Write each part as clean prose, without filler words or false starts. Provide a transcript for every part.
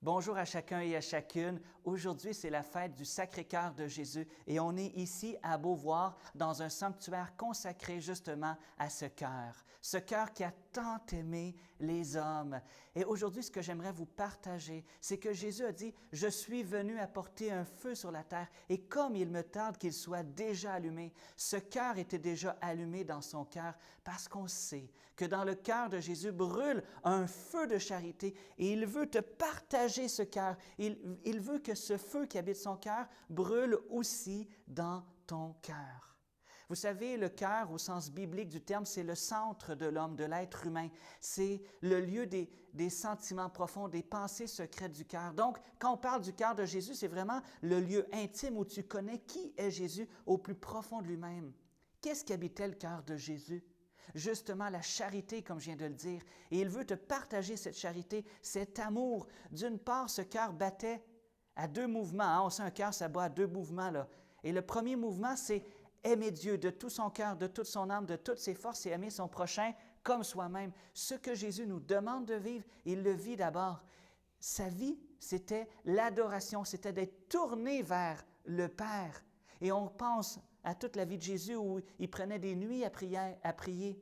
Bonjour à chacun et à chacune. Aujourd'hui, c'est la fête du Sacré-Cœur de Jésus et on est ici à Beauvoir dans un sanctuaire consacré justement à ce cœur qui a tant aimé les hommes. Et aujourd'hui, ce que j'aimerais vous partager, c'est que Jésus a dit, « Je suis venu apporter un feu sur la terre et comme il me tarde qu'il soit déjà allumé. » Ce cœur était déjà allumé dans son cœur parce qu'on sait que dans le cœur de Jésus brûle un feu de charité et il veut te partager ce cœur. Il veut que ce feu qui habite son cœur brûle aussi dans ton cœur. Vous savez, le cœur, au sens biblique du terme, c'est le centre de l'homme, de l'être humain. C'est le lieu des sentiments profonds, des pensées secrètes du cœur. Donc, quand on parle du cœur de Jésus, c'est vraiment le lieu intime où tu connais qui est Jésus au plus profond de lui-même. Qu'est-ce qui habitait le cœur de Jésus? Justement, la charité, comme je viens de le dire. Et il veut te partager cette charité, cet amour. D'une part, ce cœur battait à deux mouvements. Hein? On sait un cœur, ça bat à deux mouvements, là. Et le premier mouvement, c'est aimer Dieu de tout son cœur, de toute son âme, de toutes ses forces et aimer son prochain comme soi-même. Ce que Jésus nous demande de vivre, il le vit d'abord. Sa vie, c'était l'adoration, c'était d'être tourné vers le Père. Et on pense à toute la vie de Jésus où il prenait des nuits à prier,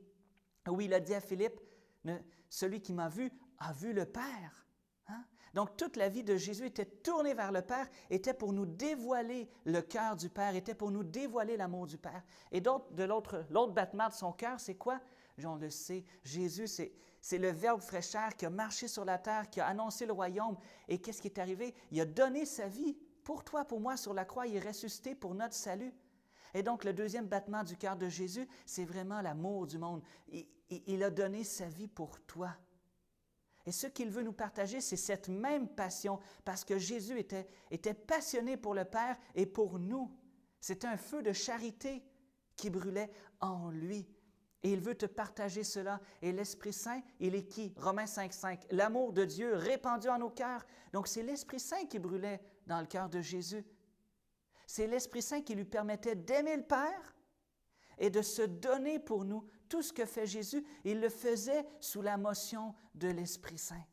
où il a dit à Philippe, « Celui qui m'a vu a vu le Père. » Hein? Donc, toute la vie de Jésus était tournée vers le Père, était pour nous dévoiler le cœur du Père, était pour nous dévoiler l'amour du Père. Et l'autre battement de son cœur, c'est quoi? On le sait, Jésus, c'est le Verbe fraîcheur qui a marché sur la terre, qui a annoncé le royaume. Et qu'est-ce qui est arrivé? Il a donné sa vie pour toi, pour moi, sur la croix. Il est ressuscité pour notre salut. Et donc, le deuxième battement du cœur de Jésus, c'est vraiment l'amour du monde. Il a donné sa vie pour toi. Et ce qu'il veut nous partager, c'est cette même passion, parce que Jésus était passionné pour le Père et pour nous. C'était un feu de charité qui brûlait en lui. Et il veut te partager cela. Et l'Esprit Saint, il est qui? Romains 5,5. L'amour de Dieu répandu en nos cœurs. Donc, c'est l'Esprit Saint qui brûlait dans le cœur de Jésus. C'est l'Esprit Saint qui lui permettait d'aimer le Père et de se donner pour nous. Tout ce que fait Jésus, il le faisait sous la motion de l'Esprit Saint.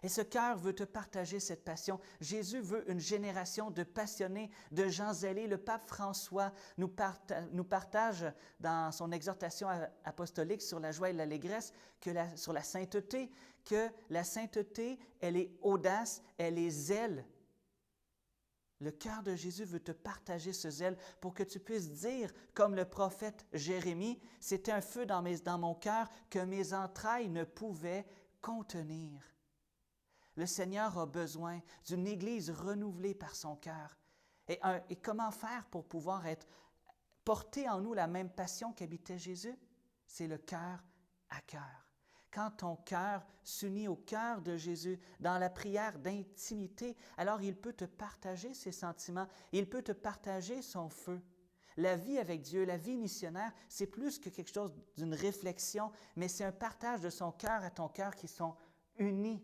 Et ce cœur veut te partager cette passion. Jésus veut une génération de passionnés, de gens zélés. Le pape François nous partage dans son exhortation apostolique sur la joie et l'allégresse, sur la sainteté, que la sainteté, elle est audace, elle est zèle. Le cœur de Jésus veut te partager ce zèle pour que tu puisses dire, comme le prophète Jérémie, « C'était un feu dans mon cœur que mes entrailles ne pouvaient contenir. » Le Seigneur a besoin d'une Église renouvelée par son cœur. Et comment faire pour pouvoir porter en nous la même passion qu'habitait Jésus? C'est le cœur à cœur. Quand ton cœur s'unit au cœur de Jésus dans la prière d'intimité, alors il peut te partager ses sentiments, il peut te partager son feu. La vie avec Dieu, la vie missionnaire, c'est plus que quelque chose d'une réflexion, mais c'est un partage de son cœur à ton cœur qui sont unis.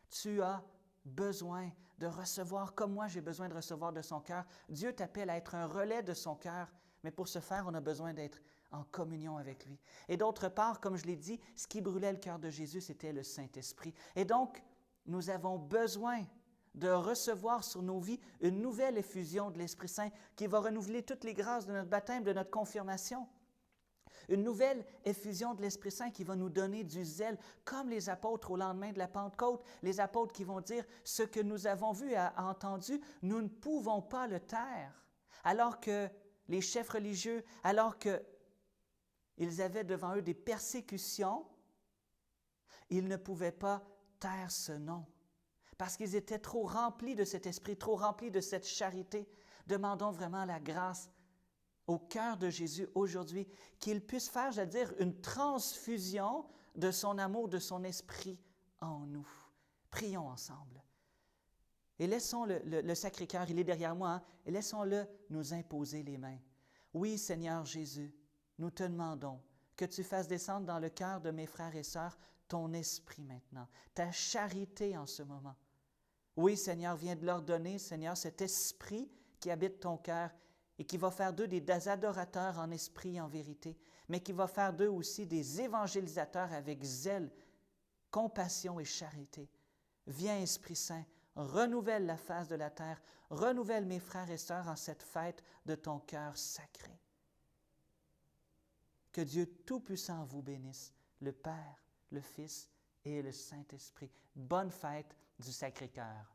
Tu as besoin de recevoir, comme moi j'ai besoin de recevoir de son cœur. Dieu t'appelle à être un relais de son cœur, mais pour ce faire, on a besoin d'être en communion avec lui. Et d'autre part, comme je l'ai dit, ce qui brûlait le cœur de Jésus, c'était le Saint-Esprit. Et donc, nous avons besoin de recevoir sur nos vies une nouvelle effusion de l'Esprit Saint qui va renouveler toutes les grâces de notre baptême, de notre confirmation. Une nouvelle effusion de l'Esprit Saint qui va nous donner du zèle, comme les apôtres au lendemain de la Pentecôte, les apôtres qui vont dire « Ce que nous avons vu et entendu, nous ne pouvons pas le taire. » Alors que les chefs religieux, alors qu'ils avaient devant eux des persécutions, ils ne pouvaient pas taire ce nom. Parce qu'ils étaient trop remplis de cet esprit, trop remplis de cette charité. Demandons vraiment la grâce au cœur de Jésus aujourd'hui, qu'il puisse faire, j'allais dire, une transfusion de son amour, de son esprit en nous. Prions ensemble. Et laissons le Sacré-Cœur, il est derrière moi, hein, et laissons-le nous imposer les mains. Oui, Seigneur Jésus, nous te demandons que tu fasses descendre dans le cœur de mes frères et sœurs ton esprit maintenant, ta charité en ce moment. Oui, Seigneur, viens de leur donner, Seigneur, cet esprit qui habite ton cœur et qui va faire d'eux des adorateurs en esprit et en vérité, mais qui va faire d'eux aussi des évangélisateurs avec zèle, compassion et charité. Viens, Esprit Saint, renouvelle la face de la terre, renouvelle mes frères et sœurs en cette fête de ton cœur sacré. Que Dieu Tout-Puissant vous bénisse, le Père, le Fils et le Saint-Esprit. Bonne fête du Sacré-Cœur.